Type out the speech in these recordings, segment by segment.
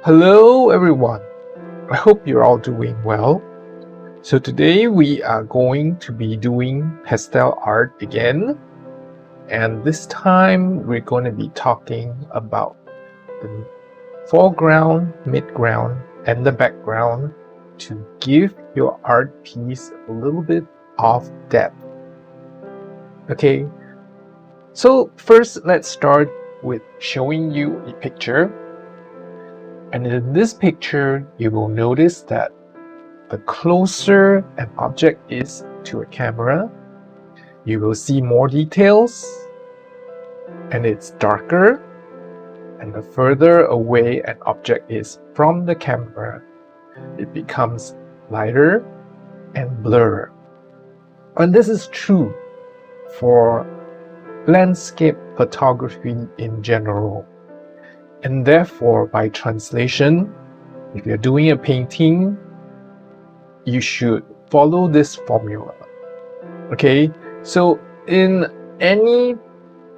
Hello everyone, I hope you're all doing well. So today we are going to be doing pastel art again, and this time we're going to be talking about the foreground, midground, and the background to give your art piece a little bit of depth. Okay, so first let's start with showing you a picture. And in this picture, you will notice that the closer an object is to a camera, you will see more details, and it's darker. And the further away an object is from the camera, it becomes lighter and blurred. And this is true for landscape photography in general. And therefore, by translation, if you're doing a painting, you should follow this formula. Okay, so in any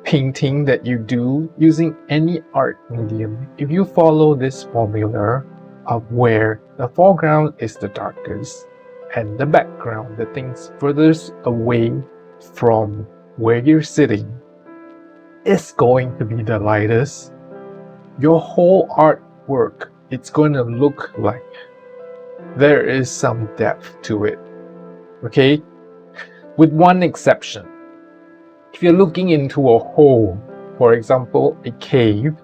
painting that you do using any art medium, if you follow this formula of where the foreground is the darkest and the background, the things furthest away from where you're sitting, is going to be the lightest, your whole artwork, it's going to look like there is some depth to it. Okay, with one exception. If you're looking into a hole, for example a cave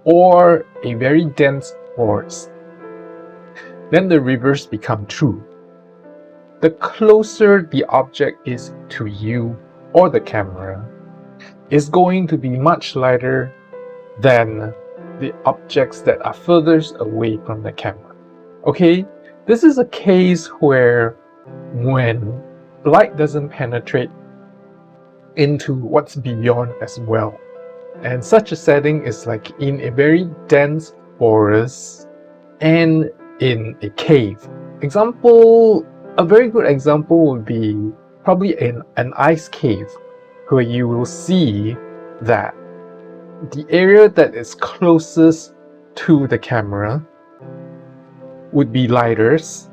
or a very dense forest, then the reverse becomes true. The closer the object is to you or the camera, is going to be much lighter than the objects that are furthest away from the camera. Okay, this is a case where when light doesn't penetrate into what's beyond as well. And such a setting is like in a very dense forest and in a cave. A very good example would be probably in an ice cave, where you will see that the area that is closest to the camera would be lightest,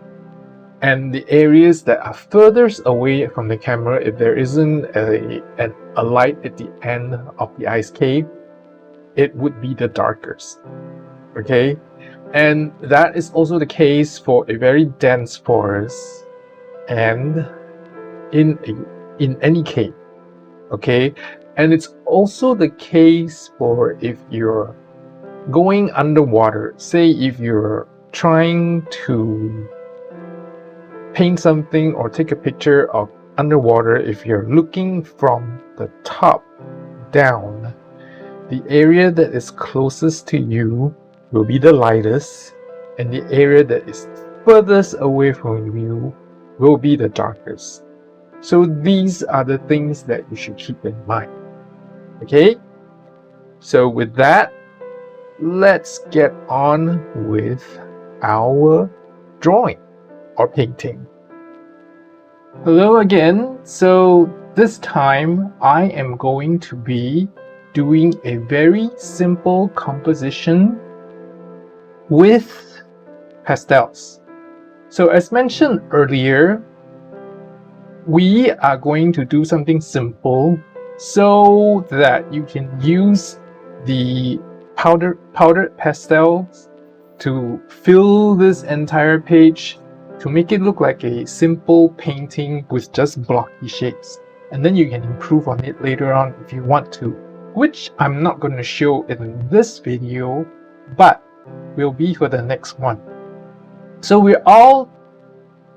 and the areas that are furthest away from the camera, if there isn't a light at the end of the ice cave, it would be the darkest. Okay, and that is also the case for a very dense forest and in any cave. Okay, and it's also the case for if you're going underwater. Say if you're trying to paint something or take a picture of underwater, if you're looking from the top down, the area that is closest to you will be the lightest, and the area that is furthest away from you will be the darkest. So these are the things that you should keep in mind. Okay, so with that, let's get on with our drawing or painting. Hello again. So this time I am going to be doing a very simple composition with pastels. So as mentioned earlier, we are going to do something simple so that you can use the powdered pastels to fill this entire page, to make it look like a simple painting with just blocky shapes. And then you can improve on it later on if you want to, which I'm not going to show in this video, but will be for the next one. So we're all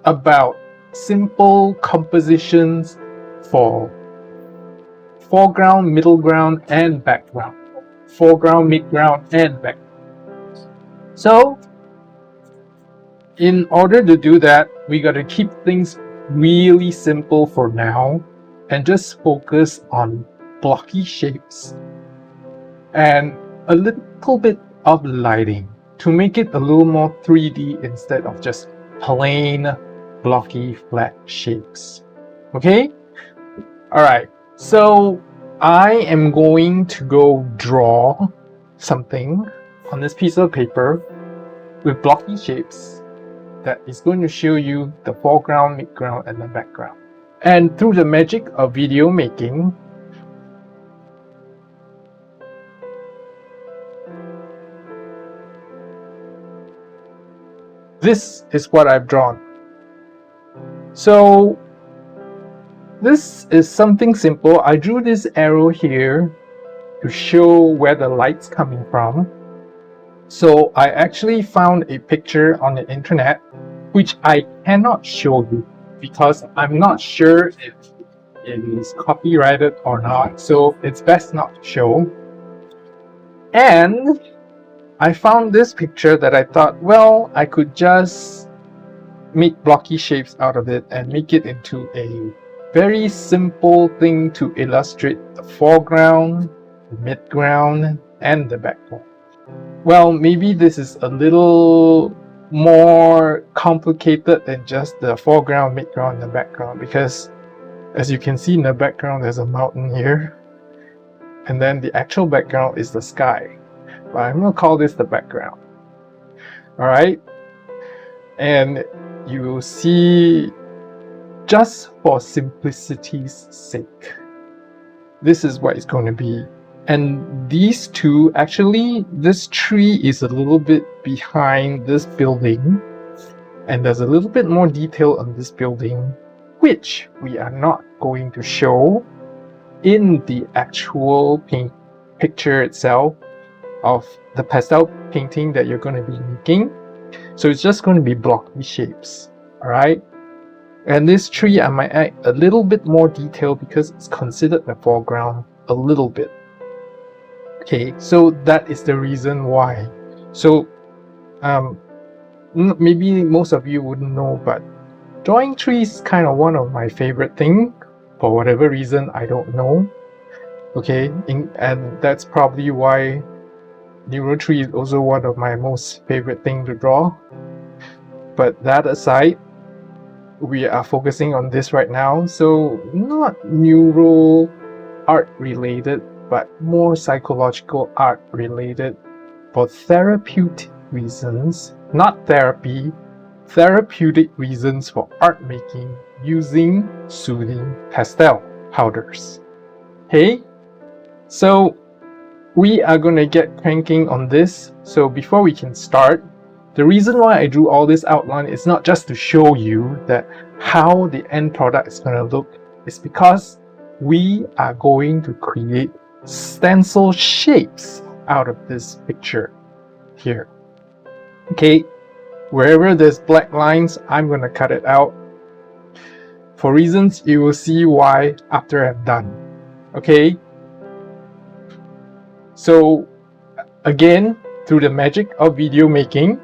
about simple compositions for foreground, middle ground, and background. Foreground, midground, and background. So in order to do that, we got to keep things really simple for now and just focus on blocky shapes and a little bit of lighting to make it a little more 3D instead of just plain blocky flat shapes. Okay, all right, so I am going to go draw something on this piece of paper with blocky shapes that is going to show you the foreground, midground, and the background. And through the magic of video making, this is what I've drawn. So this is something simple. I drew this arrow here to show where the light's coming from. So I actually found a picture on the internet, which I cannot show you because I'm not sure if it is copyrighted or not, so it's best not to show. And I found this picture that I thought, well, I could just make blocky shapes out of it and make it into a very simple thing to illustrate the foreground, the midground, and the background. Well, maybe this is a little more complicated than just the foreground, midground, and the background, because as you can see in the background there's a mountain here, and then the actual background is the sky, but I'm gonna call this the background. Alright, and you will see, just for simplicity's sake, this is what it's going to be. And these two, actually this tree is a little bit behind this building, and there's a little bit more detail on this building which we are not going to show in the actual picture itself of the pastel painting that you're going to be making. So it's just going to be blocky shapes. Alright, and this tree I might add a little bit more detail because it's considered the foreground a little bit. Okay, so that is the reason why. So maybe most of you wouldn't know, but drawing trees is kind of one of my favorite things. For whatever reason, I don't know. Okay, and that's probably why Neuroart tree is also one of my most favorite things to draw. But that aside, we are focusing on this right now, so not neural art related, but more psychological art related for therapeutic reasons, not therapy, therapeutic reasons for art making using Soothing Pastel powders. Okay, so we are going to get cranking on this. So before we can start, the reason why I drew all this outline is not just to show you that how the end product is going to look. It's because we are going to create stencil shapes out of this picture here. Okay, wherever there's black lines, I'm going to cut it out. For reasons you will see why after I'm done. Okay, so again, through the magic of video making,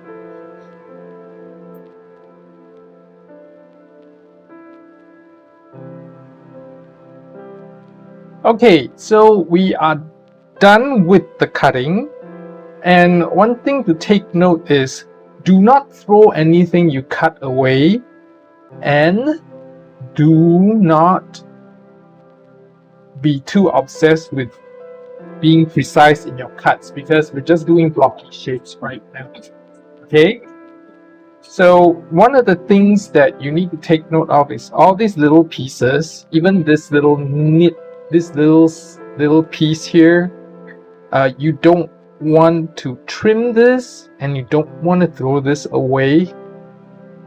okay, so we are done with the cutting, and one thing to take note is do not throw anything you cut away, and do not be too obsessed with being precise in your cuts because we're just doing blocky shapes right now. Okay, so one of the things that you need to take note of is all these little pieces, even this little little piece here. You don't want to trim this, and you don't want to throw this away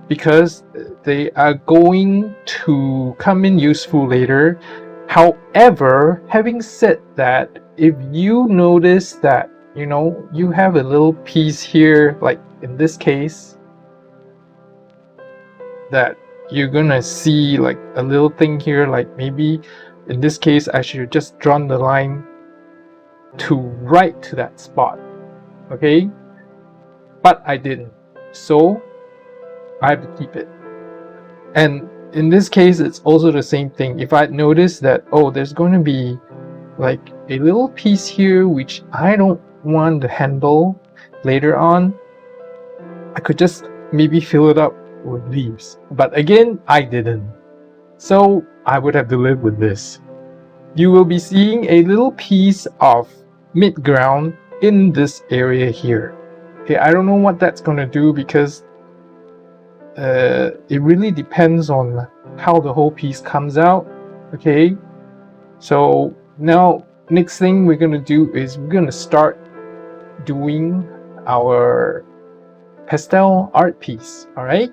because they are going to come in useful later. However, having said that, if you notice that you have a little piece here, like in this case, that you're gonna see like a little thing here, like maybe in this case I should have just drawn the line to right to that spot, okay, but I didn't, so I have to keep it. And in this case it's also the same thing. If I notice that, oh, there's going to be like a little piece here which I don't want to handle later on, I could just maybe fill it up with leaves, but again I didn't, so I would have to live with this. You will be seeing a little piece of midground in this area here. Okay, I don't know what that's gonna do because it really depends on how the whole piece comes out. Okay, so now next thing we're gonna do is we're gonna start doing our pastel art piece. All right.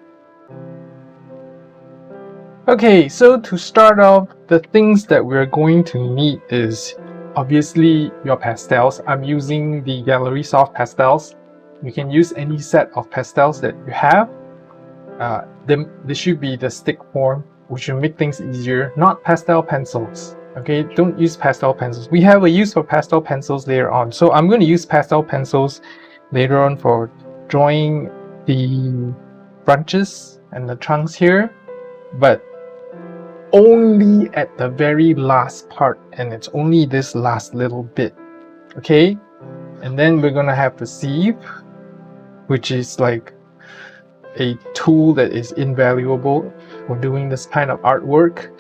Okay, so to start off, the things that we're going to need is obviously your pastels. I'm using the Gallery Soft pastels. You can use any set of pastels that you have. This should be the stick form, which will make things easier, not pastel pencils. Okay, don't use pastel pencils. We have a use for pastel pencils later on, so I'm going to use pastel pencils later on for drawing the branches and the trunks here, but only at the very last part, and it's only this last little bit. Okay, and then we're gonna have the sieve, which is like a tool that is invaluable for doing this kind of artwork.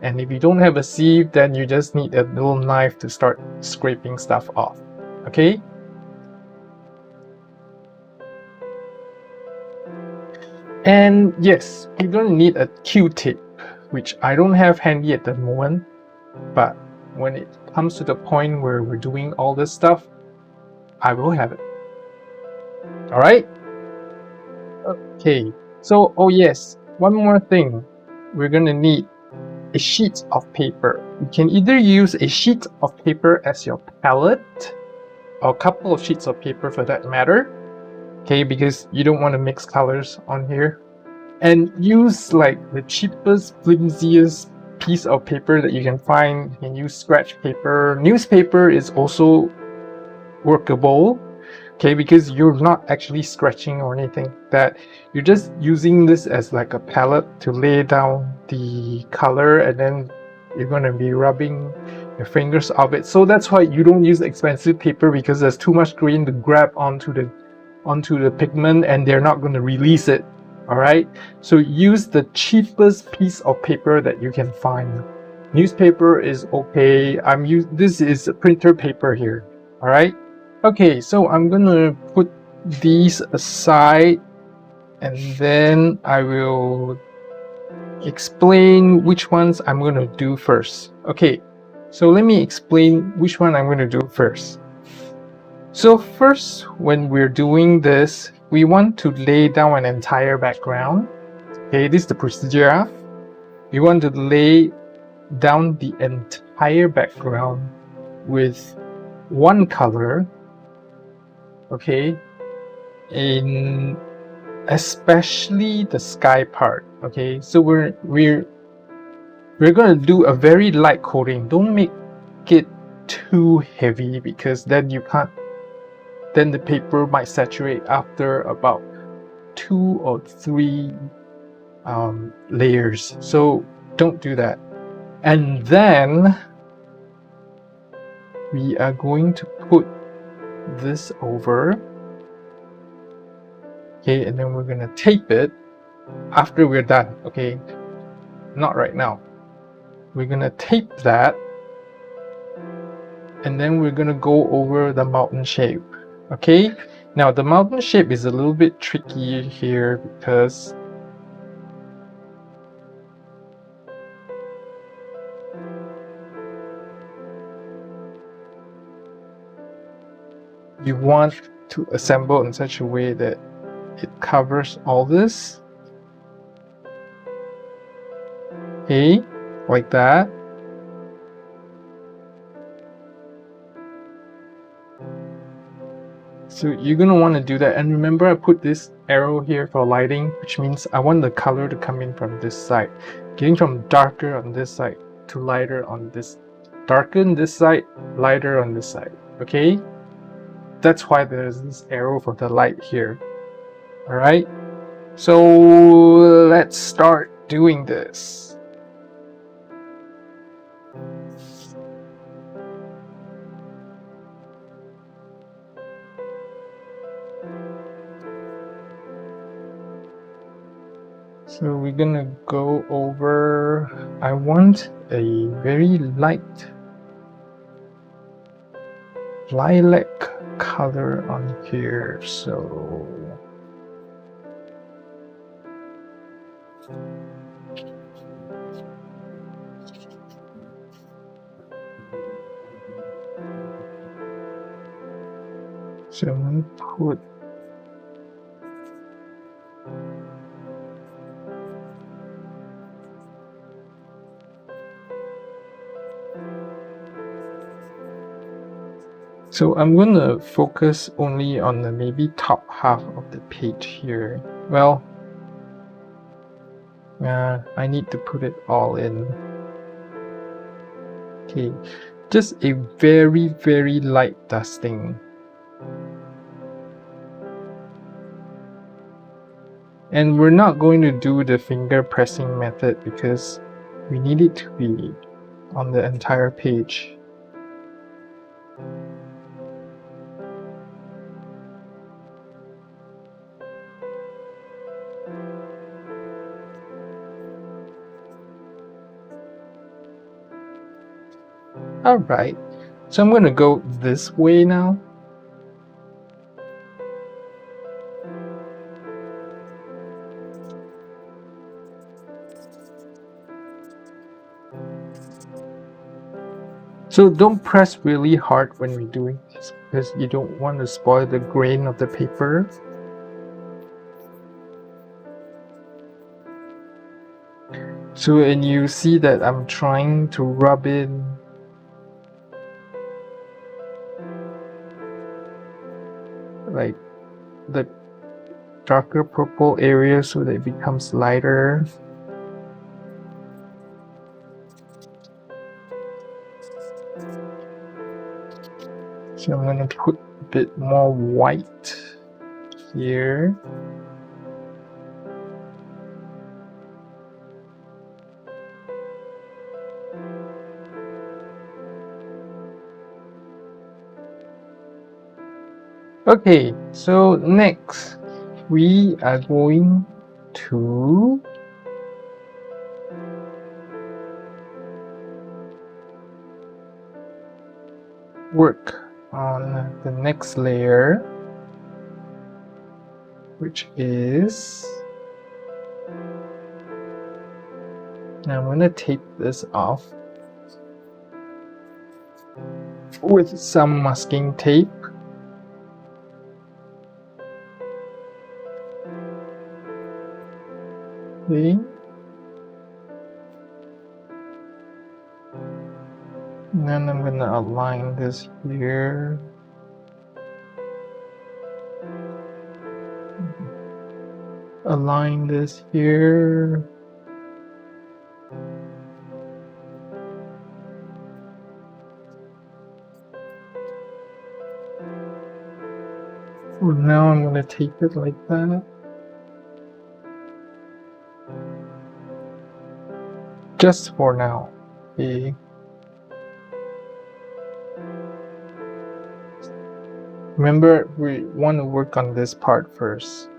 And if you don't have a sieve, then you just need a little knife to start scraping stuff off. Okay, and yes, you're gonna need a Q-tip, which I don't have handy at the moment, but when it comes to the point where we're doing all this stuff, I will have it. All right. Okay, so oh yes, one more thing, we're gonna need a sheet of paper. You can either use a sheet of paper as your palette, or a couple of sheets of paper for that matter. Okay, because you don't want to mix colors on here, and use like the cheapest, flimsiest piece of paper that you can find. You can use scratch paper. Newspaper is also workable. Okay, because you're not actually scratching or anything, that you're just using this as like a palette to lay down the color, and then you're going to be rubbing your fingers off it. So that's why you don't use expensive paper, because there's too much grain to grab onto the pigment and they're not going to release it. All right, so use the cheapest piece of paper that you can find. Newspaper is okay. This is printer paper here. All right. Okay, so I'm gonna put these aside, and then I will explain which ones I'm gonna do first. Okay, so let me explain which one I'm gonna do first. So first, when we're doing this, we want to lay down an entire background. Okay, this is the procedure. We want to lay down the entire background with one color. Okay, in especially the sky part. Okay, so we're gonna do a very light coating. Don't make it too heavy, because then you can't, then the paper might saturate after about 2 or 3 layers, so don't do that. And then we are going to put this over. Okay, and then we're gonna tape it after we're done. Okay, not right now. We're gonna tape that, and then we're gonna go over the mountain shape. Okay, now the mountain shape is a little bit tricky here, because you want to assemble in such a way that it covers all this. Okay, like that. So you're gonna want to do that, and remember, I put this arrow here for lighting, which means I want the color to come in from this side, getting from darker on this side to lighter on this, darker on this side, lighter on this side. Okay, that's why there's this arrow for the light here. All right, so let's start doing this. So we're gonna go over, I want a very light lilac color on here, so I'm going to put I'm going to focus only on the maybe top half of the page here. Well, I need to put it all in. Okay, just a very, very light dusting. And we're not going to do the finger pressing method because we need it to be on the entire page. Alright, so I'm going to go this way now. So don't press really hard when we're doing this because you don't want to spoil the grain of the paper. So, and you see that I'm trying to rub in like the darker purple area so that it becomes lighter. So I'm going to put a bit more white here. Okay, so next we are going to work on the next layer, which is, now I'm going to tape this off with some masking tape. Okay. And then I'm going to align this here. Align this here. Now I'm going to tape it like that. Just for now. Okay. Remember, we want to work on this part first.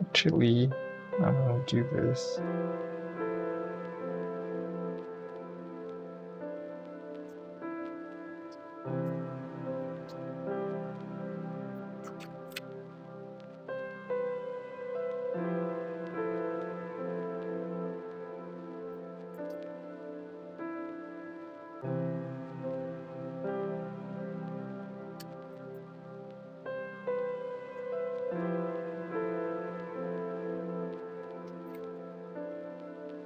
Actually, I'm going to do this.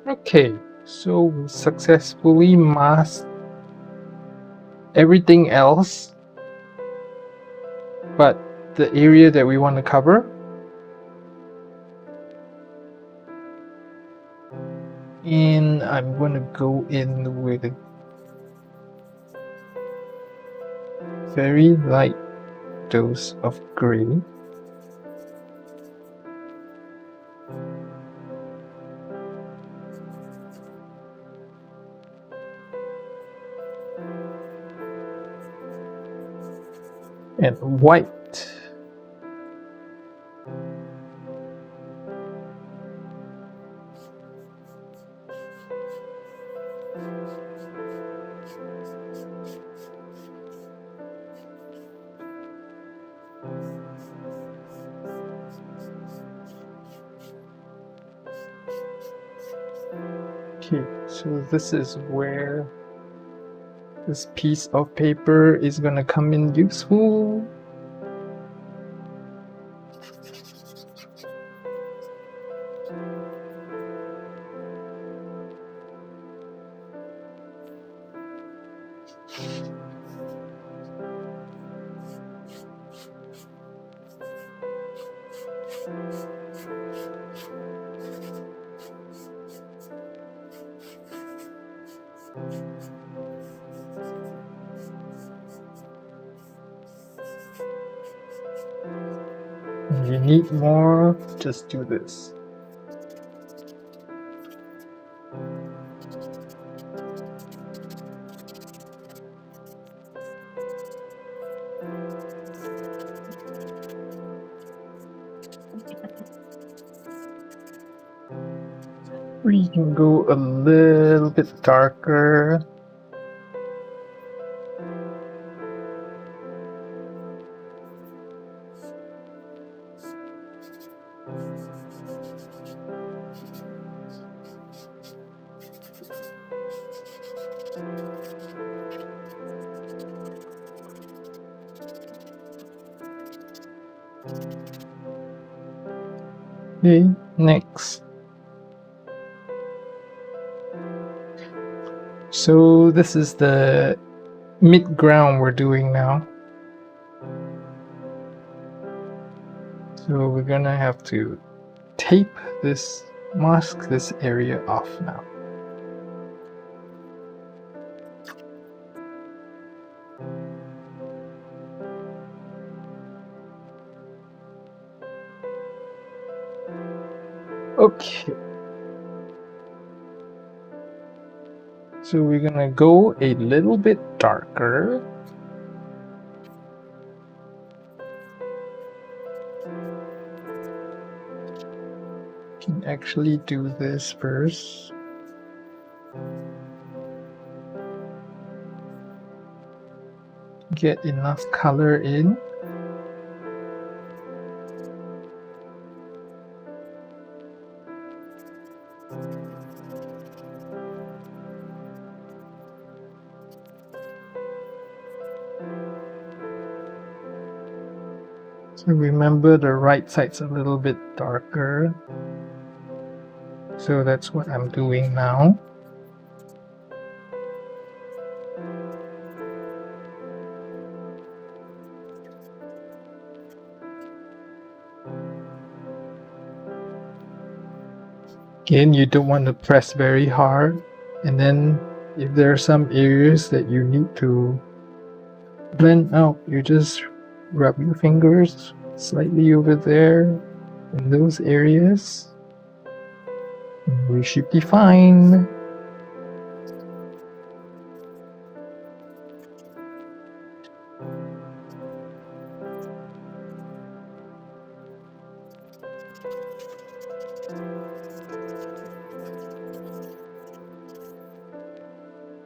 Okay, so we successfully masked everything else but the area that we want to cover. And I'm going to go in with a very light dose of gray. And white. Okay, so this is where this piece of paper is gonna come in useful. If you need more, just do this. We can go a little bit darker. Okay, next. So this is the mid-ground we're doing now. So we're gonna have to tape this, mask this area off now. Okay. So we're gonna go a little bit darker. Can actually do this first. Get enough color in. So remember the right side's a little bit darker. So that's what I'm doing now. Again, you don't want to press very hard, and then if there are some areas that you need to blend out, you just rub your fingers slightly over there in those areas. And we should be fine.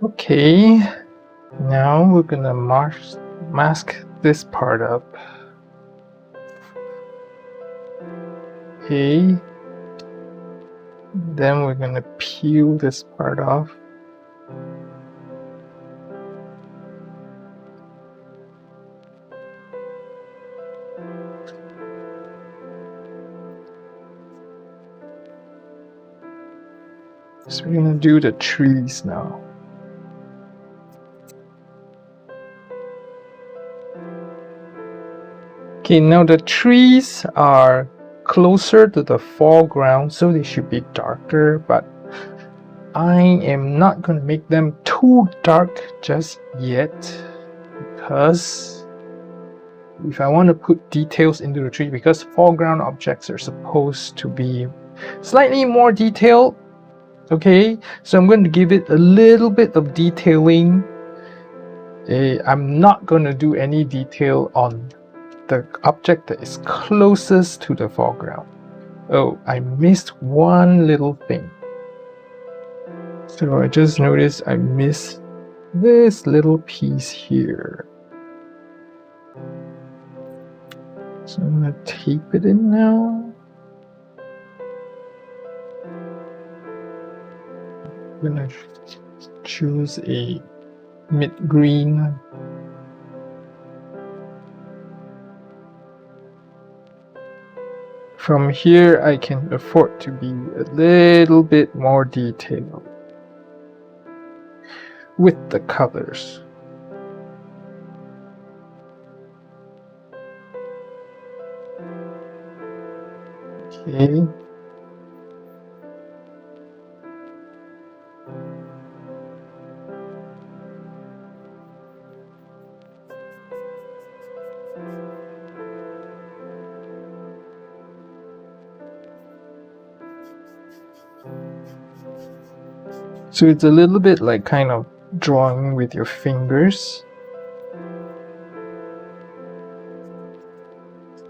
Okay, now we're gonna mask this part up. Okay, then we're gonna peel this part off. So we're gonna do the trees now. Okay, now the trees are closer to the foreground, so they should be darker, but I am not going to make them too dark just yet, because if I want to put details into the tree, because foreground objects are supposed to be slightly more detailed, okay, so I'm going to give it a little bit of detailing. I'm not going to do any detail on the object that is closest to the foreground. Oh, I missed one little thing. So I just noticed I missed this little piece here. So I'm gonna tape it in now. gonna choose a mid green. From here, I can afford to be a little bit more detailed with the colors. Okay. So it's a little bit like kind of drawing with your fingers.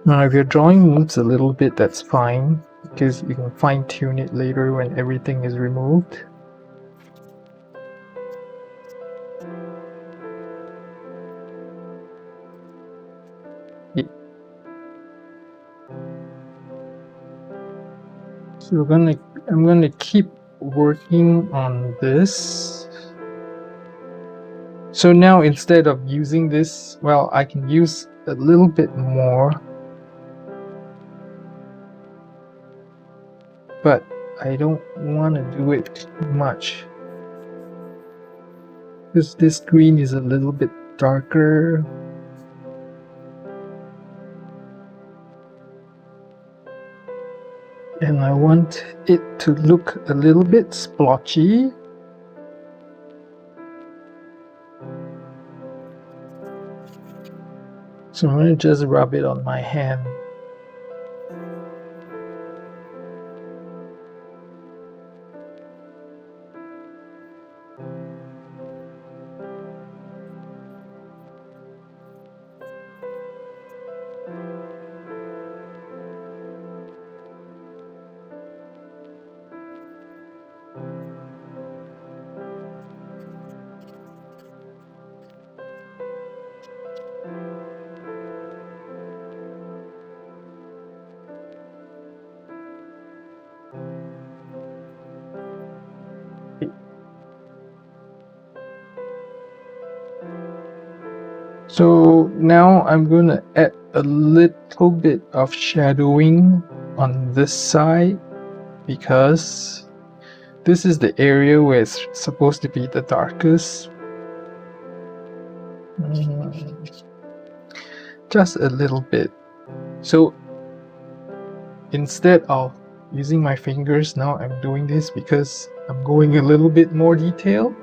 Now if your drawing moves a little bit, that's fine, because you can fine tune it later when everything is removed. So I'm gonna keep working on this. So now instead of using this, well, I can use a little bit more, but I don't want to do it too much because this green is a little bit darker. And I want it to look a little bit splotchy. So I'm going to just rub it on my hand. So now I'm going to add a little bit of shadowing on this side because this is the area where it's supposed to be the darkest. Just a little bit. So instead of using my fingers, now I'm doing this because I'm going a little bit more detailed.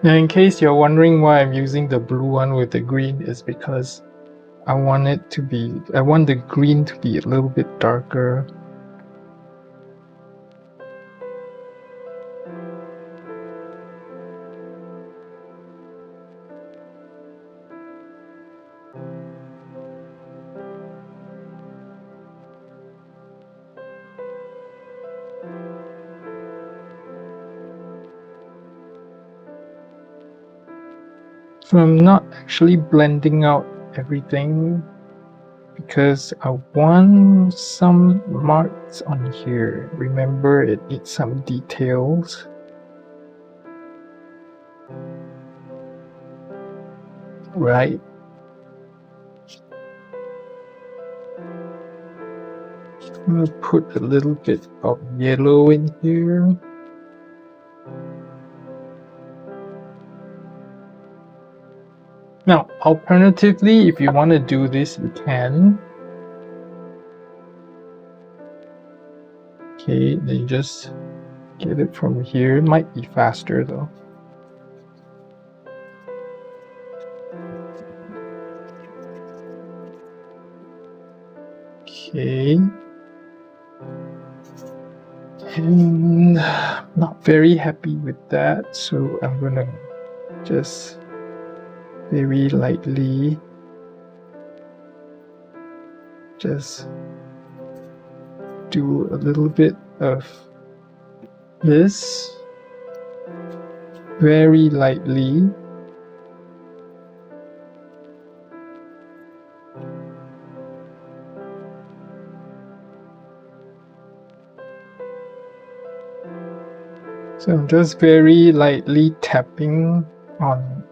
Now, in case you're wondering why I'm using the blue one with the green, is because I want the green to be a little bit darker. So I'm not actually blending out everything because I want some marks on here. Remember, it needs some details. Right? I'm gonna put a little bit of yellow in here. Now, alternatively, if you want to do this, you can. Okay, then you just get it from here. It might be faster though. Okay. And not very happy with that, so I'm gonna just very lightly just do a little bit of this very lightly. So I'm just very lightly tapping on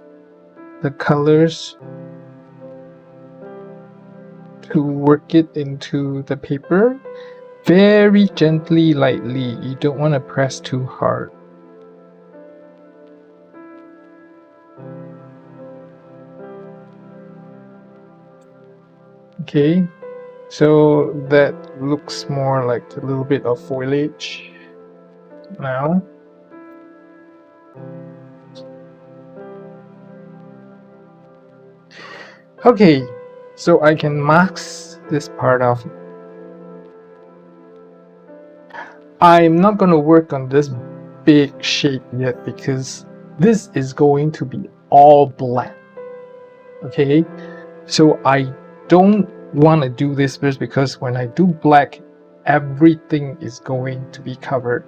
the colors to work it into the paper. Very gently, lightly. You don't want to press too hard. Okay, so that looks more like a little bit of foliage now. Okay, so I can mask this part off. I'm not going to work on this big shape yet because this is going to be all black. Okay, so I don't want to do this first because when I do black, everything is going to be covered.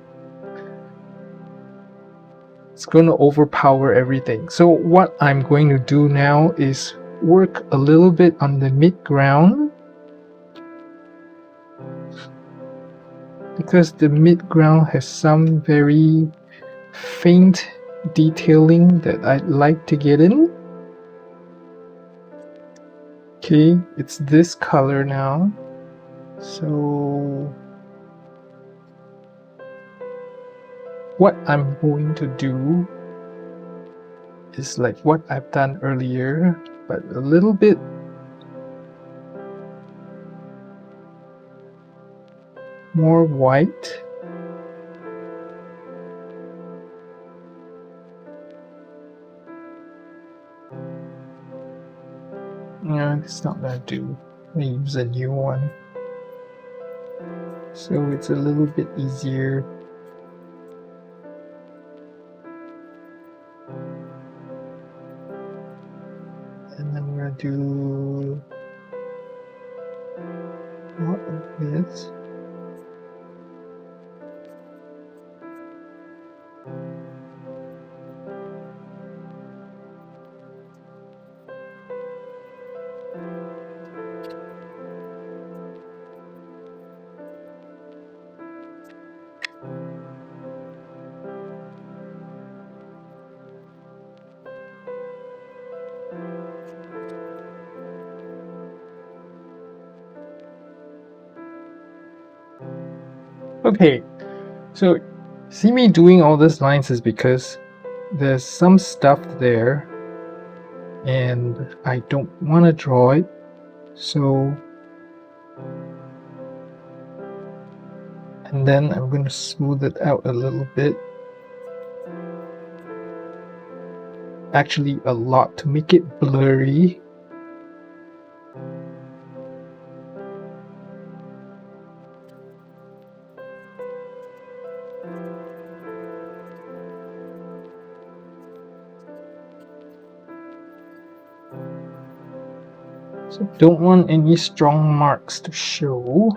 It's going to overpower everything. So what I'm going to do now is work a little bit on the mid-ground, because the mid-ground has some very faint detailing that I'd like to get in. Okay, it's this color now. So what I'm going to do is like what I've done earlier, but a little bit more white. No, it's not gonna do. I use a new one, so it's a little bit easier. And I'm gonna do more of this. Okay, so see me doing all these lines is because there's some stuff there and I don't want to draw it, so and then I'm going to smooth it out a little bit, actually a lot, to make it blurry. So don't want any strong marks to show.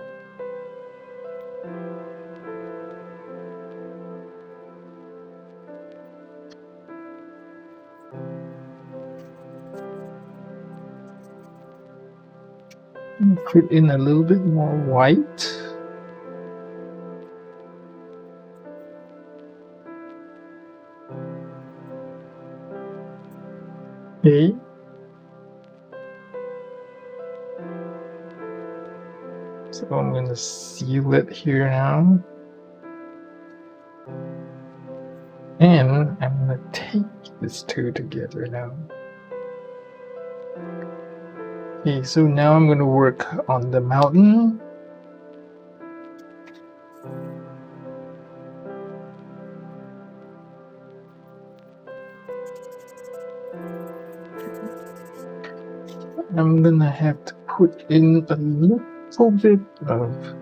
Put in a little bit more white. Okay. So I'm going to seal it here now. And I'm going to take these two together now. Okay, so now I'm going to work on the mountain. I'm gonna have to put in a little bit of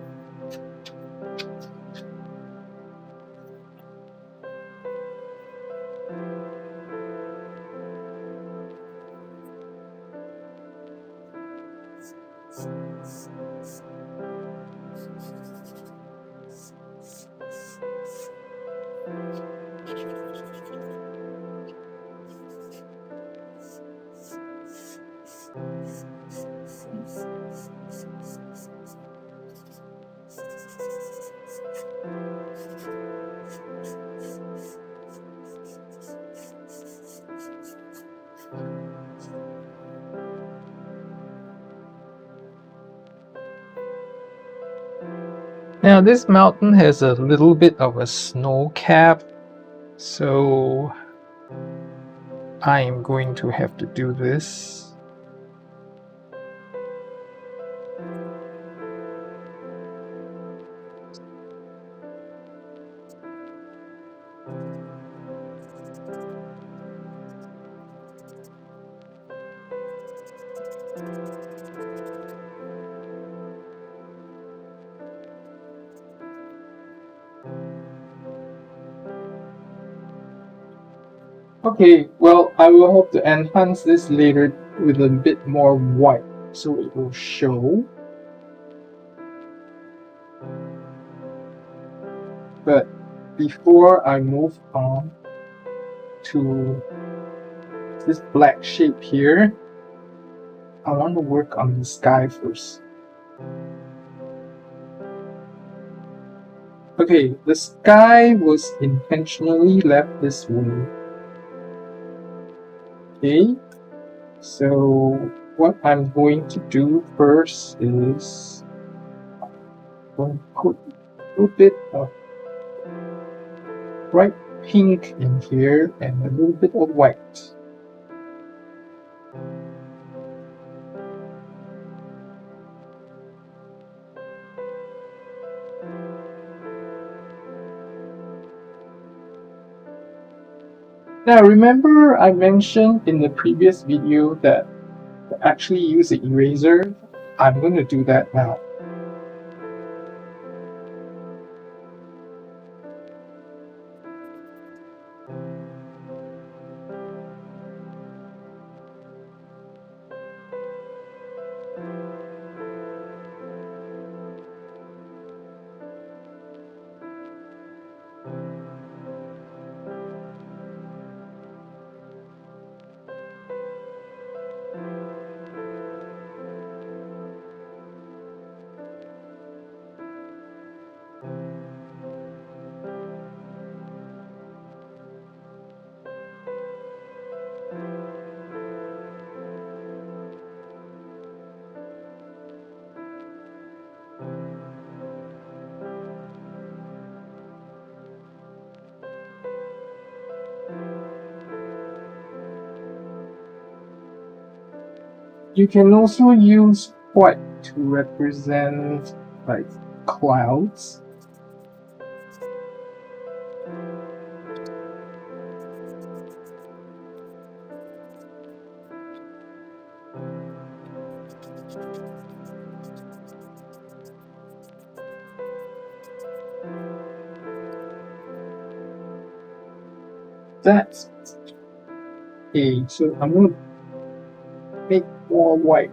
Now this mountain has a little bit of a snow cap, so I am going to have to do this. Okay, well, I will have to enhance this later with a bit more white so it will show. But before I move on to this black shape here, I want to work on the sky first. Okay, the sky was intentionally left this way. Okay, so what I'm going to do first is I'm going to put a little bit of bright pink in here and a little bit of white. Now remember I mentioned in the previous video that to actually use an eraser. I'm going to do that now. You can also use white to represent like clouds. That's okay, so I'm going to make more white.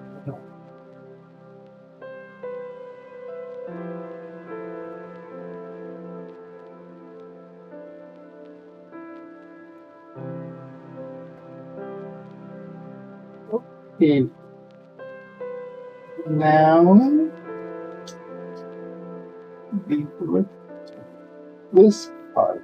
Okay, now we put this part.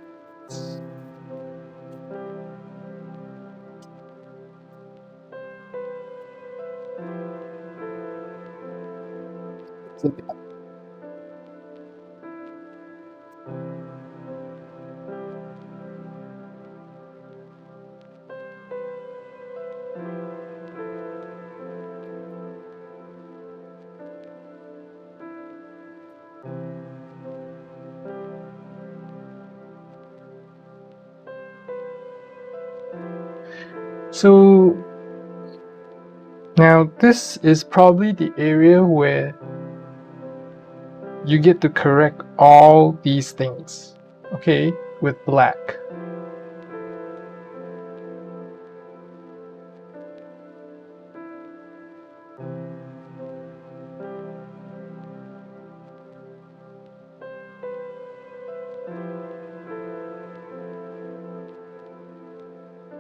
So Now this is probably the area where you get to correct all these things, okay, with black.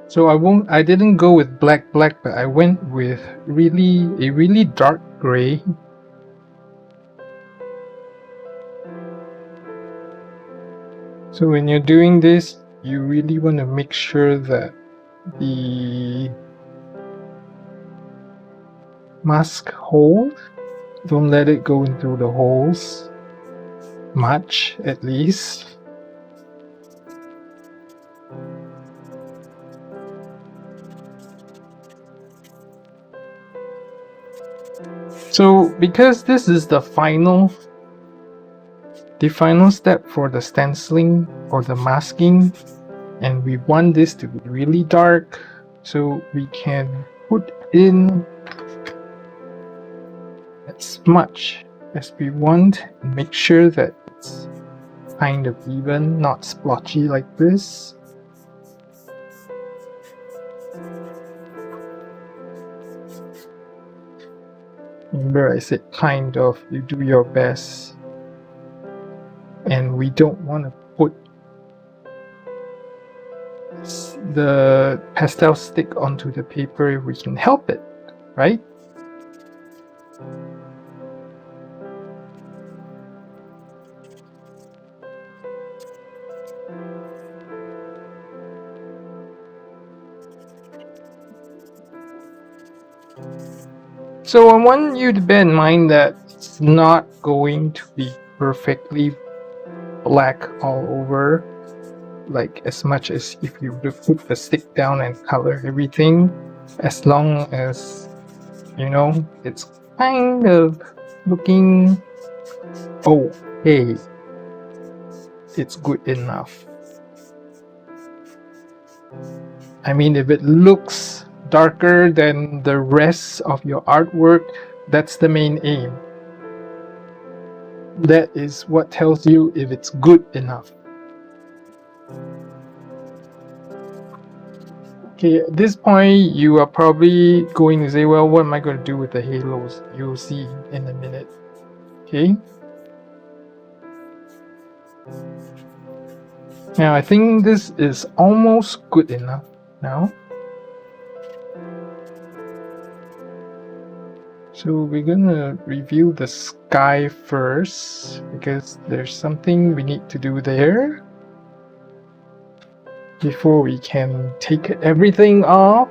So I didn't go with black, but I went with a really dark gray. So when you're doing this, you really want to make sure that the mask hold. Don't let it go into the holes much, at least. So because this is the final step for the stenciling or the masking, and we want this to be really dark, so we can put in as much as we want and make sure that it's kind of even, not splotchy like this. Remember I said kind of, you do your best. And we don't want to put the pastel stick onto the paper if we can help it, right? So I want you to bear in mind that it's not going to be perfectly black all over, like as much as if you would put the stick down and color everything, as long as, you know, it's kind of looking okay. It's good enough. I mean, if it looks darker than the rest of your artwork, that's the main aim. That is what tells you if it's good enough. Okay, at this point you are probably going to say, well, what am I going to do with the halos? You'll see in a minute. Okay. Now I think this is almost good enough now. So we're gonna review the sky first, because there's something we need to do there before we can take everything off.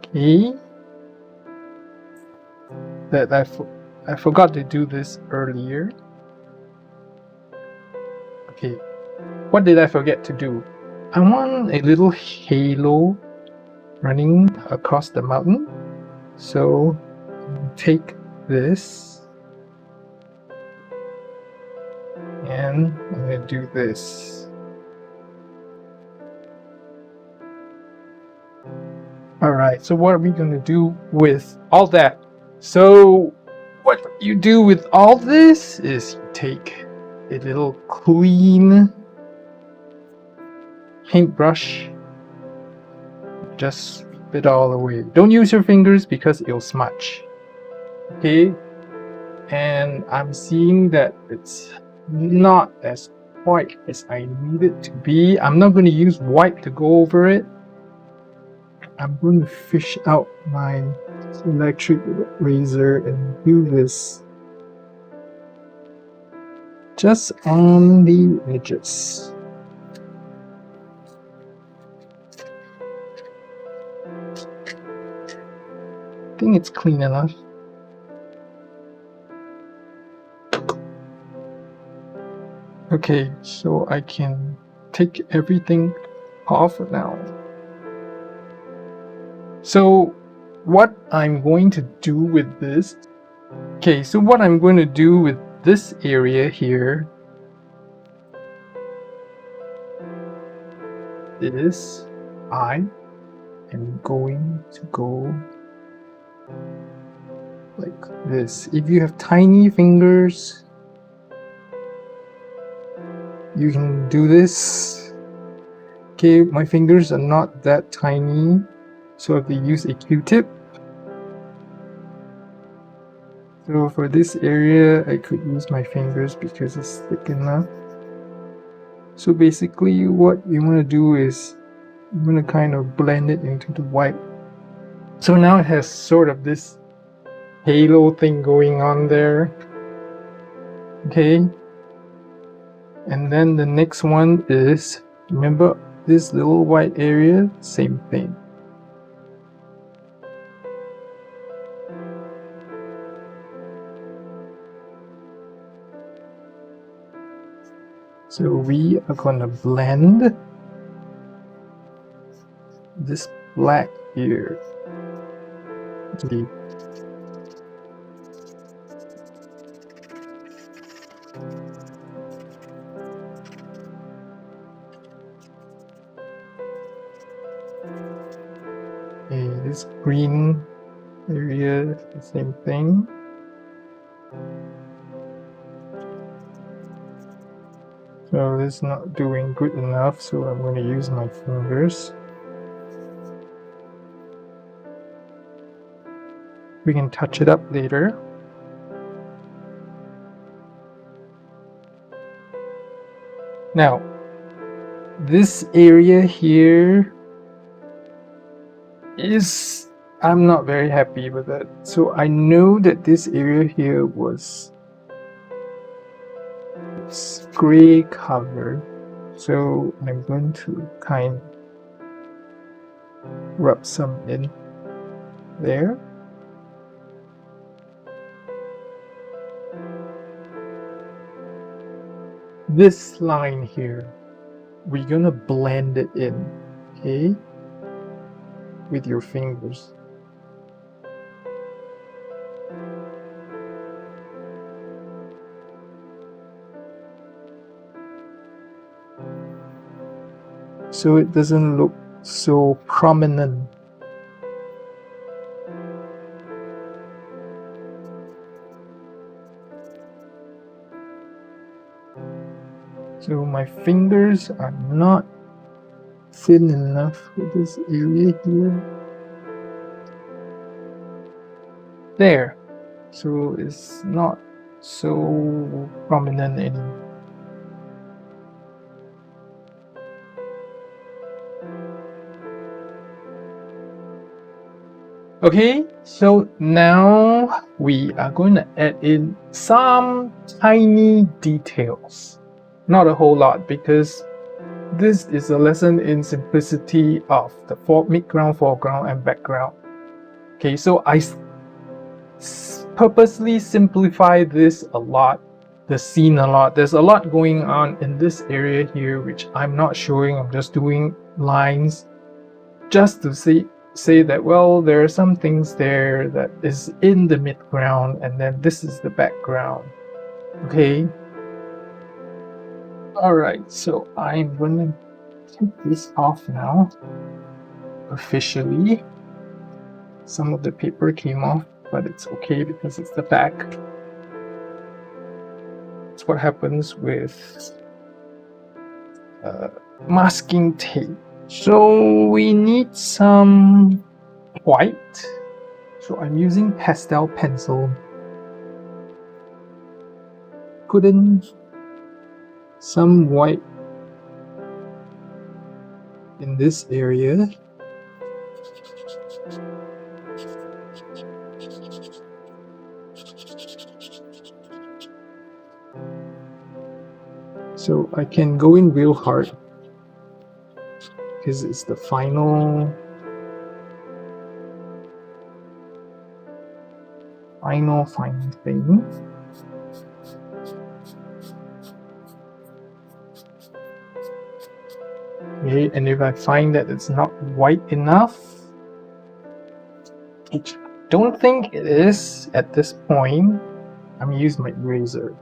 Okay. That I forgot to do this earlier. Okay. What did I forget to do? I want a little halo running across the mountain. So take this and I'm going to do this. Alright, so what are we going to do with all that? So what you do with all this is you take a little clean paintbrush, just sweep it all away. Don't use your fingers because it'll smudge. Okay, and I'm seeing that it's not as white as I need it to be. I'm not going to use white to go over it. I'm going to fish out my electric razor and do this just on the edges. I think it's clean enough. Okay, so I can take everything off now. So what I'm going to do with this, okay, so what I'm going to do with this area here is I am going to go like this. If you have tiny fingers, you can do this. Okay, my fingers are not that tiny, so I have to use a Q-tip. So for this area, I could use my fingers because it's thick enough. So basically what you want to do is you want to kind of blend it into the white. So now it has sort of this halo thing going on there. Okay. And then the next one is, remember this little white area? Same thing. So we are gonna blend this black here. Okay. This green area, the same thing. So it's not doing good enough, so I'm going to use my fingers. We can touch it up later. Now, this area here is, I'm not very happy with it. So I know that this area here was gray color. So I'm going to kind of rub some in there. This line here, we're gonna blend it in, okay, with your fingers. So it doesn't look so prominent. So my fingers are not thin enough for this area here. There. So it's not so prominent anymore. Okay, so now we are going to add in some tiny details. Not a whole lot, because this is a lesson in simplicity of the midground, foreground, and background. Okay, so I purposely simplify this a lot, the scene a lot. There's a lot going on in this area here, which I'm not showing. I'm just doing lines just to say that, well, there are some things there that is in the midground, and then this is the background. Okay. Alright, so I'm gonna take this off now. Officially. Some of the paper came off, but it's okay because it's the back. It's what happens with masking tape. So we need some white. So I'm using pastel pencil. Put in some white in this area. So I can go in real hard because it's the final thing. Okay, and if I find that it's not white enough, which I don't think it is at this point, I'm gonna use my eraser.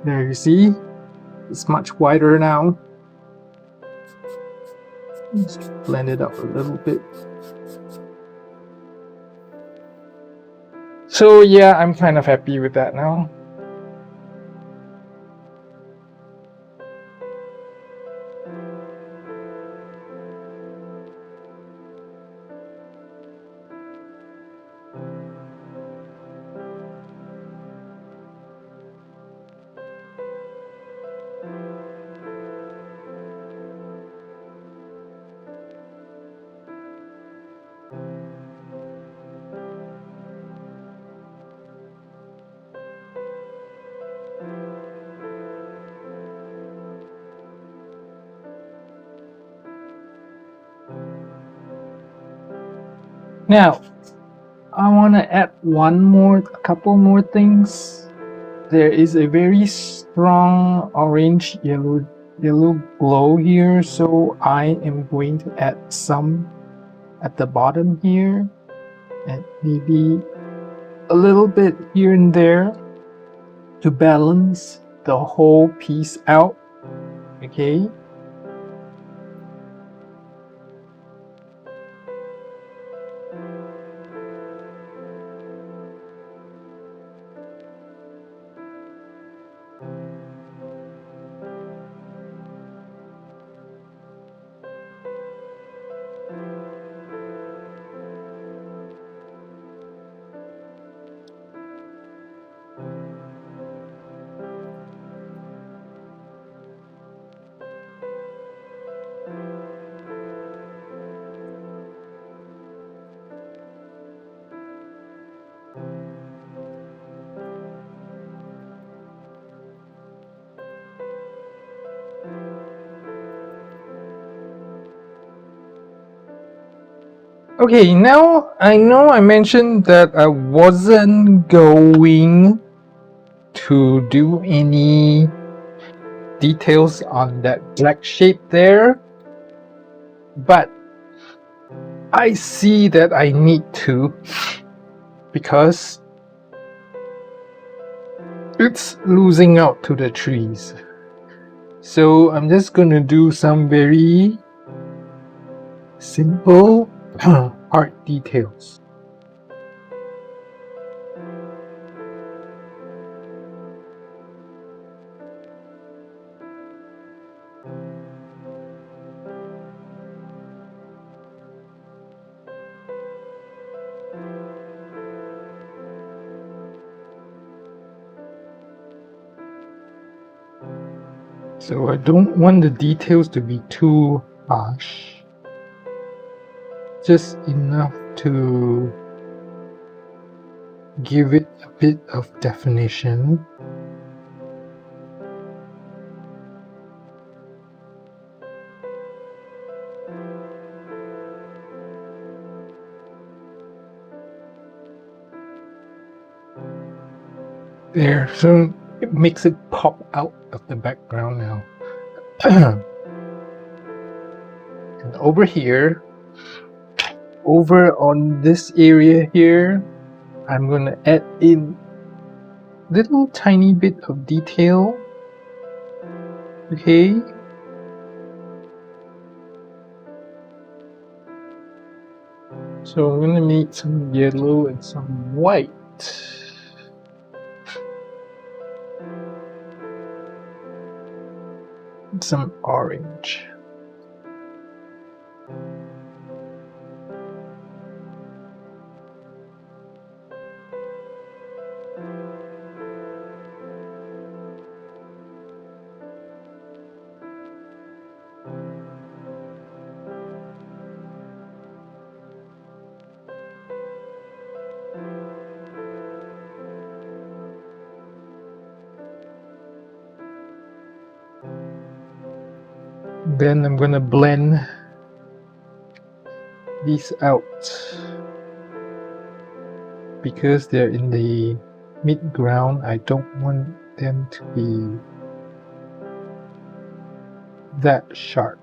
There, you see? It's much wider now. Let's blend it up a little bit. So yeah, I'm kind of happy with that now. Now, I want to add a couple more things. There is a very strong orange yellow glow here, so I am going to add some at the bottom here, and maybe a little bit here and there to balance the whole piece out. Okay. Okay, now I know I mentioned that I wasn't going to do any details on that black shape there, but I see that I need to, because it's losing out to the trees. So I'm just gonna do some very simple art details. So I don't want the details to be too harsh. Just enough to give it a bit of definition. There, so it makes it pop out of the background now. And over here, over on this area here, I'm gonna add in little tiny bit of detail. Okay. So I'm gonna make some yellow and some white. Some orange. Then I'm gonna blend these out because they're in the mid-ground. I don't want them to be that sharp.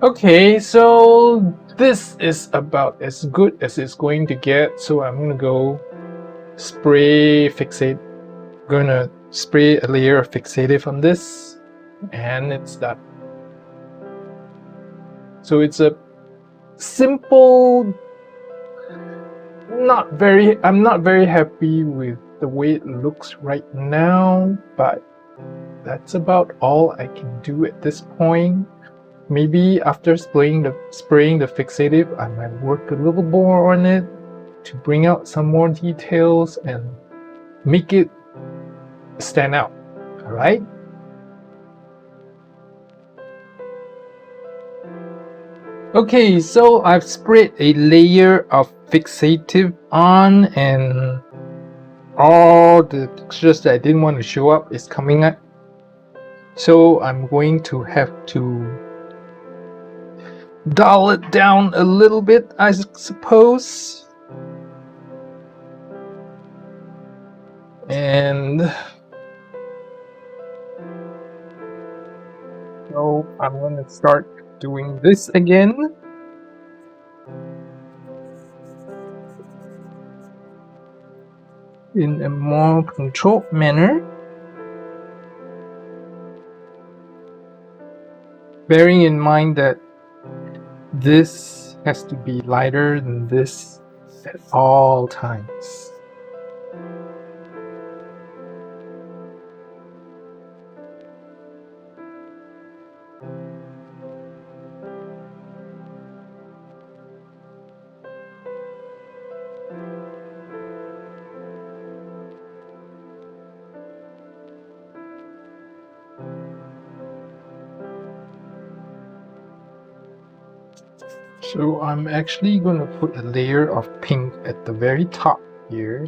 Okay, so this is about as good as it's going to get. So I'm gonna go spray fixate. Gonna spray a layer of fixative on this, and it's done. So it's a simple. I'm not very happy with the way it looks right now, but that's about all I can do at this point. Maybe after spraying the fixative, I might work a little more on it to bring out some more details and make it stand out. All right. Okay, so I've sprayed a layer of fixative on, and all the textures that I didn't want to show up is coming up. So I'm going to have to dial it down a little bit, I suppose. And so I'm going to start doing this again. In a more controlled manner. Bearing in mind that this has to be lighter than this at all times. So I'm actually going to put a layer of pink at the very top here.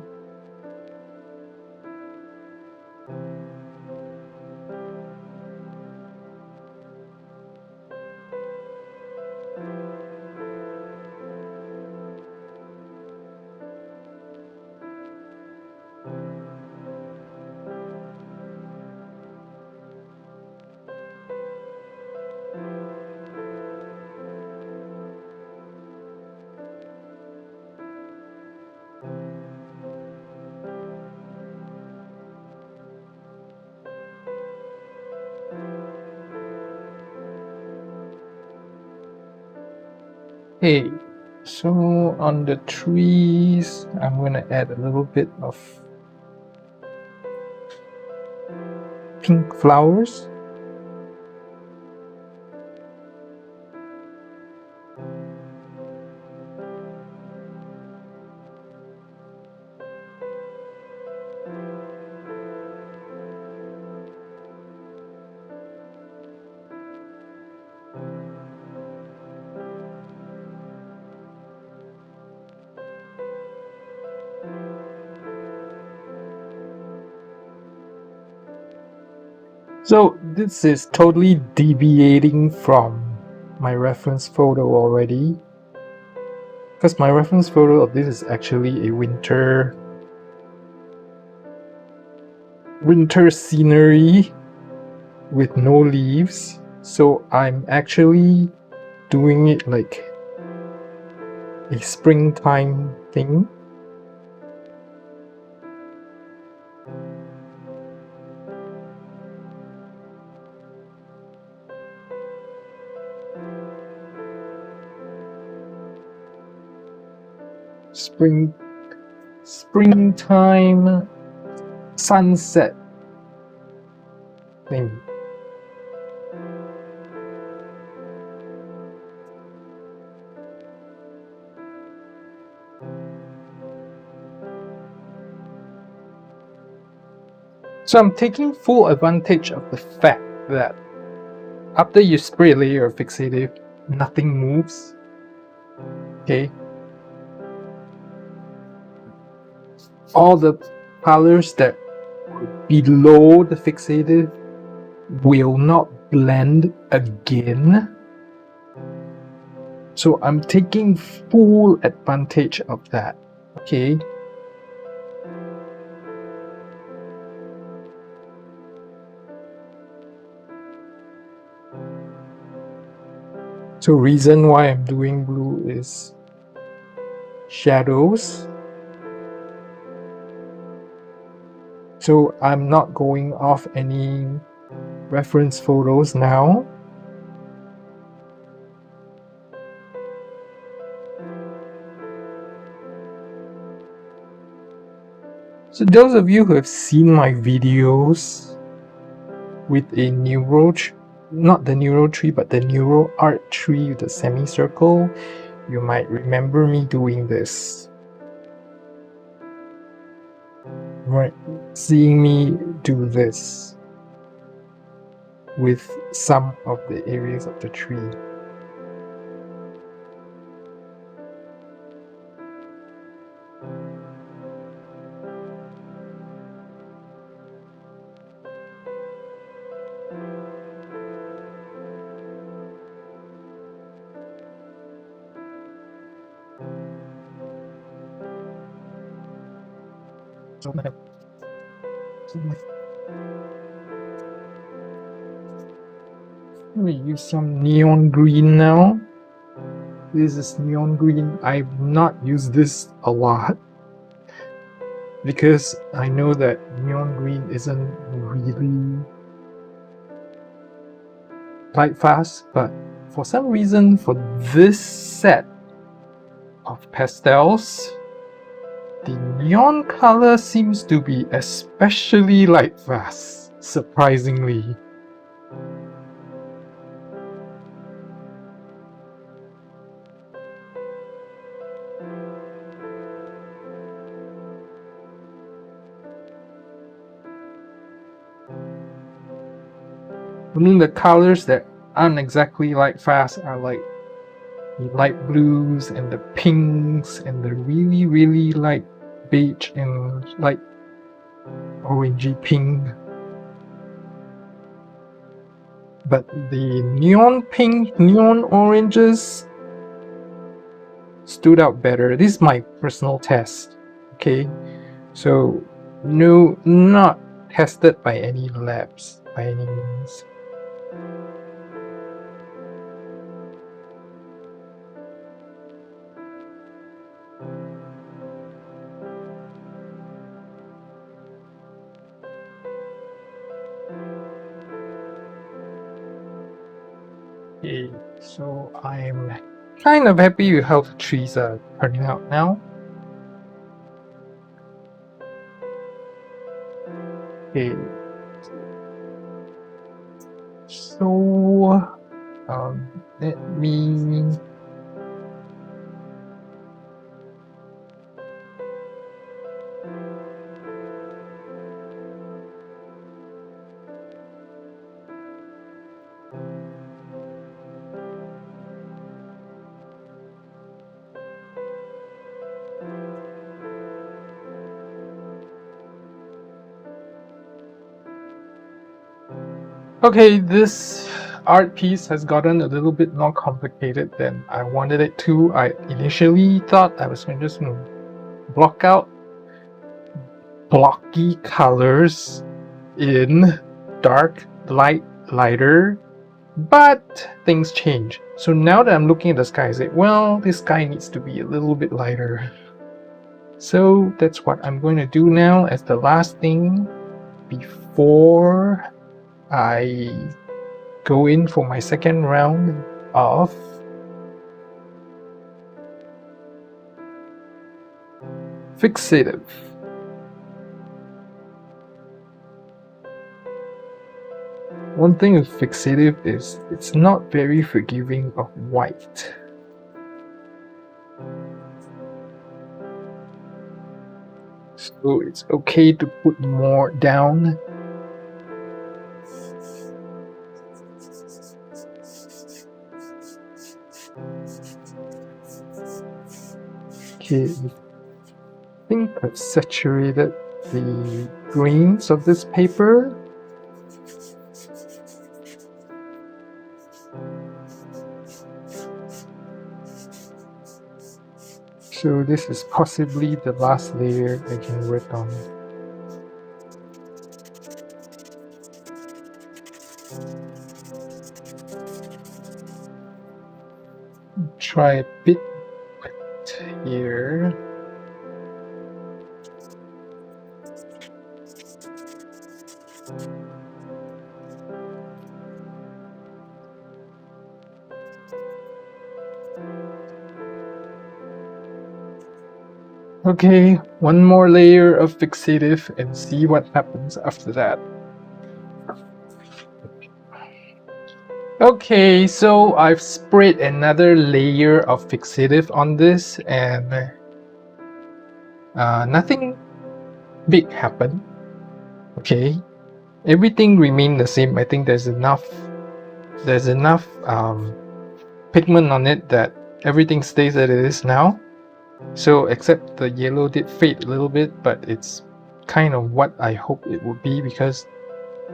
Okay, so on the trees, I'm going to add a little bit of pink flowers. So this is totally deviating from my reference photo already, because my reference photo of this is actually a winter scenery with no leaves. So I'm actually doing it like a springtime thing. Springtime sunset thing. So I'm taking full advantage of the fact that after you spray a layer of fixative, nothing moves. Okay. All the colors that are below the fixative will not blend again. So I'm taking full advantage of that. Okay. So reason why I'm doing blue is shadows. So I'm not going off any reference photos now. So those of you who have seen my videos with a not the Neuro tree, but the Neuroart tree with the semicircle, you might remember me doing this. Right, seeing me do this with some of the areas of the tree. So let me use some neon green now. This is neon green. I've not used this a lot because I know that neon green isn't really light fast, but for some reason for this set of pastels, the neon color seems to be especially light fast, surprisingly. I mean, the colors that aren't exactly light fast are like the light blues and the pinks and the really, really light beige and light orangey pink. But the neon pink, neon oranges stood out better. This is my personal test. Okay, so no, not tested by any labs by any means. Okay, so I'm kind of happy with how the trees are turning out now. Okay, so let me okay, this art piece has gotten a little bit more complicated than I wanted it to. I initially thought I was just going to block out blocky colors in dark, light, lighter, but things change. So now that I'm looking at the sky, I say, well, this sky needs to be a little bit lighter. So that's what I'm going to do now as the last thing before I go in for my second round of Fixative. one thing with Fixative is it's not very forgiving of white. So it's okay to put more down. Okay, I think I've saturated the greens of this paper. So this is possibly the last layer I can work on. Try a bit here. Okay, one more layer of Fixative and see what happens after that. Okay, so I've sprayed another layer of Fixative on this and nothing big happened. Okay, everything remained the same. I think there's enough pigment on it that everything stays as it is now. So except the yellow did fade a little bit, but it's kind of what I hope it would be because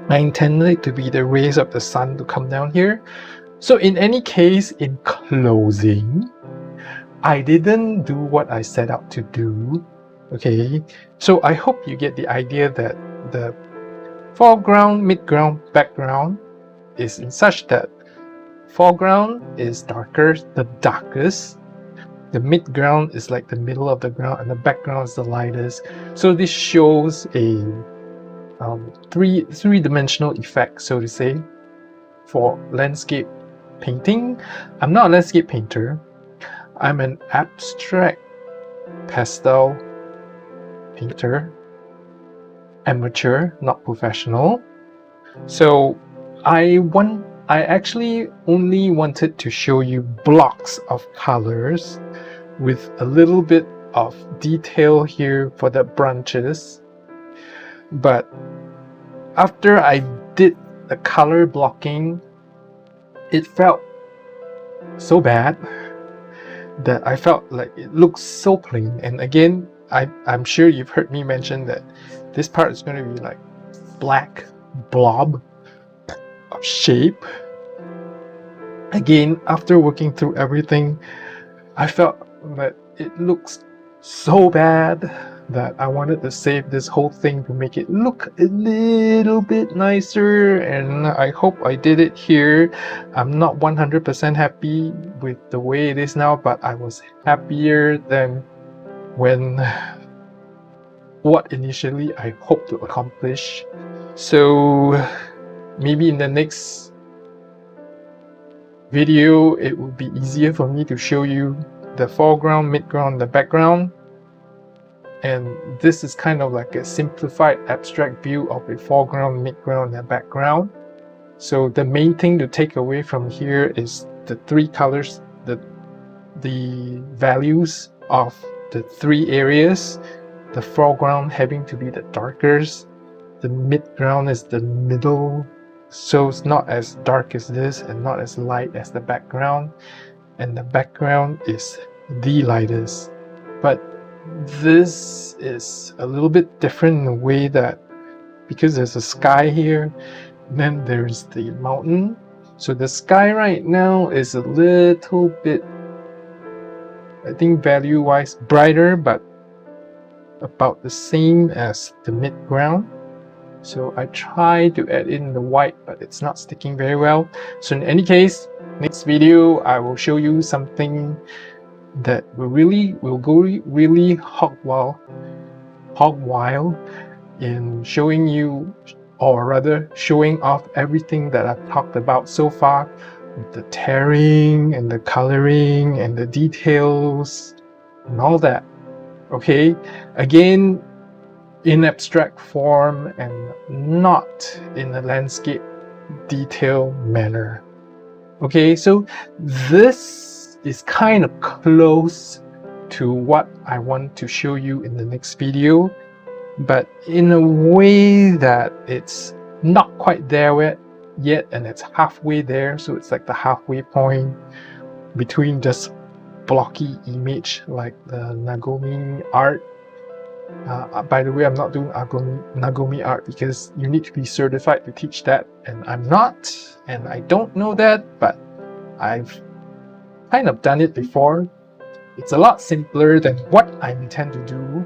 I intended it to be the rays of the sun to come down here. So in any case, in closing, I didn't do what I set out to do. Okay, so I hope you get the idea that the foreground, midground, background is in such that foreground is darker, the darkest. The midground is like the middle of the ground, and the background is the lightest. So this shows a three-dimensional effect, so to say, for landscape painting. I'm not a landscape painter. I'm an abstract pastel painter, amateur, not professional. So I actually only wanted to show you blocks of colors with a little bit of detail here for the branches. But after I did the color blocking, it felt so bad that I felt like it looks so plain. And again, I'm sure you've heard me mention that this part is going to be like black blob of shape. Again, after working through everything, I felt that it looks so bad that I wanted to save this whole thing to make it look a little bit nicer, and I hope I did it here. I'm not 100% happy with the way it is now, but I was happier than when what initially I hoped to accomplish. So maybe in the next video it would be easier for me to show you the foreground, midground, the background. And this is kind of like a simplified abstract view of a foreground, midground, and background. So the main thing to take away from here is the three colors, the values of the three areas. The foreground having to be the darkest, the midground is the middle, so it's not as dark as this and not as light as the background, and the background is the lightest. But this is a little bit different in a way that because there's a sky here, then there's the mountain. So the sky right now is a little bit, I think value wise, brighter, but about the same as the midground. So I tried to add in the white, but it's not sticking very well. So in any case, next video I will show you something that will go really hog wild in showing you, or rather showing off everything that I've talked about so far, with the tearing and the coloring and the details and all that. Okay, again, in abstract form and not in a landscape detailed manner. Okay, so this is kind of close to what I want to show you in the next video, but in a way that it's not quite there yet, and it's halfway there, so it's like the halfway point between just blocky image like the Nagomi art. By the way, I'm not doing Nagomi art because you need to be certified to teach that, and I'm not, and I don't know that, but I've kind of done it before. It's a lot simpler than what I intend to do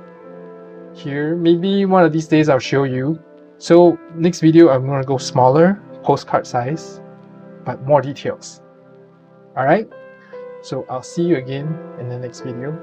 here. Maybe one of these days I'll show you. So next video I'm going to go smaller, postcard size, but more details. Alright, so I'll see you again in the next video.